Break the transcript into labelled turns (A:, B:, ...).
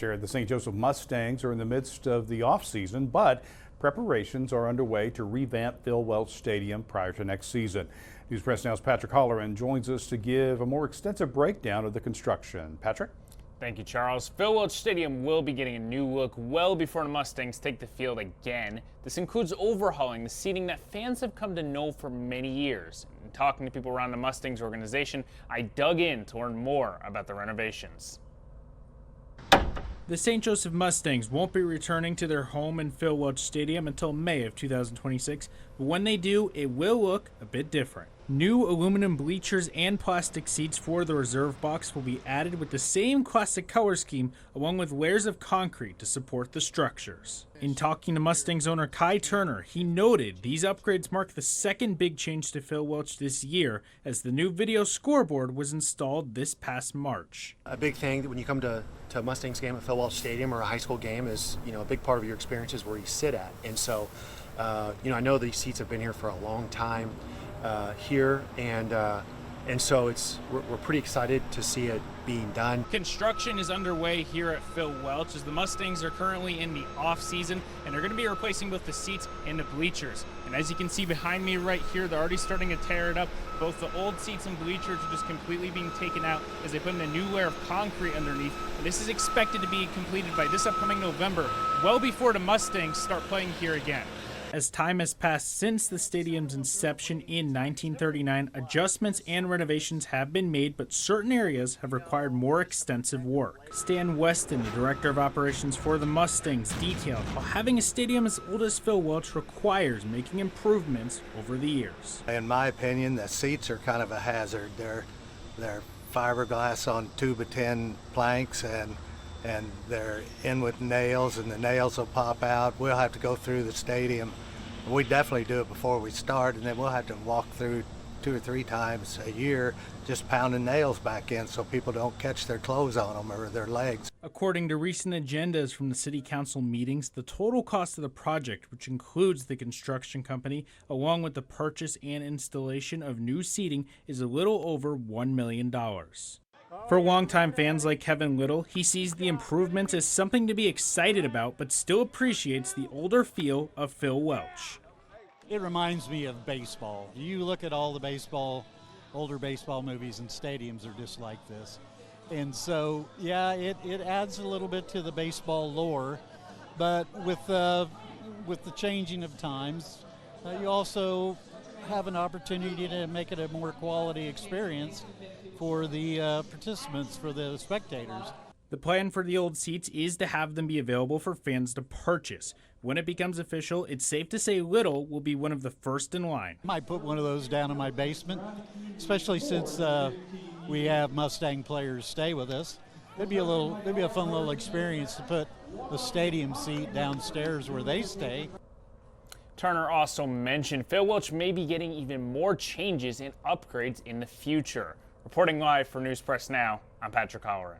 A: The St. Joseph Mustangs are in the midst of the off-season, but preparations are underway to revamp Phil Welch Stadium prior to next season. News Press Now's Patrick Holleran joins us to give a more extensive breakdown of the construction. Patrick?
B: Thank you, Charles. Phil Welch Stadium will be getting a new look well before the Mustangs take the field again. This includes overhauling the seating that fans have come to know for many years. And talking to people around the Mustangs organization, I dug in to learn more about the renovations.
C: The St. Joseph Mustangs won't be returning to their home in Phil Welch Stadium until May of 2026, but when they do, it will look a bit different. New aluminum bleachers and plastic seats for the reserve box will be added with the same classic color scheme, along with layers of concrete to support the structures. In talking to Mustangs owner Kai Turner, he noted these upgrades mark the second big change to Phil Welch this year, as the new video scoreboard was installed this past March.
D: A big thing that when you come to a Mustangs game at Phil Welch Stadium or a high school game is, a big part of your experience is where you sit at. And so, I know these seats have been here for a long time here, and so we're pretty excited to see it being done.
C: Construction is underway here at Phil Welch as the Mustangs are currently in the off season and are going to be replacing both the seats and the bleachers. And as you can see behind me right here, they're already starting to tear it up. Both the old seats and bleachers are just completely being taken out as they put in a new layer of concrete underneath. And this is expected to be completed by this upcoming November, well before the Mustangs start playing here again. As time has passed since the stadium's inception in 1939, adjustments and renovations have been made, but certain areas have required more extensive work. Stan Weston, the director of operations for the Mustangs, detailed how having a stadium as old as Phil Welch requires making improvements over the years.
E: In my opinion, the seats are kind of a hazard. They're fiberglass on 2x10 planks, and they're in with nails, and the nails will pop out. We'll have to go through the stadium. We definitely do it before we start, and then we'll have to walk through 2 or 3 times a year just pounding nails back in so people don't catch their clothes on them or their legs.
C: According to recent agendas from the city council meetings, the total cost of the project, which includes the construction company, along with the purchase and installation of new seating, is a little over $1 million. For longtime fans like Kevin Little, he sees the improvements as something to be excited about, but still appreciates the older feel of Phil Welch.
F: It reminds me of baseball. You look at all the older baseball movies, and stadiums are just like this. And so, yeah, it adds a little bit to the baseball lore, but with the changing of times, you also have an opportunity to make it a more quality experience for the participants, for the spectators.
C: The plan for the old seats is to have them be available for fans to purchase. When it becomes official, it's safe to say Little will be one of the first in line.
F: I might put one of those down in my basement, especially since we have Mustang players stay with us. It'd be a fun little experience to put the stadium seat downstairs where they stay.
B: Turner also mentioned Phil Welch may be getting even more changes and upgrades in the future. Reporting live for News Press Now, I'm Patrick Holleran.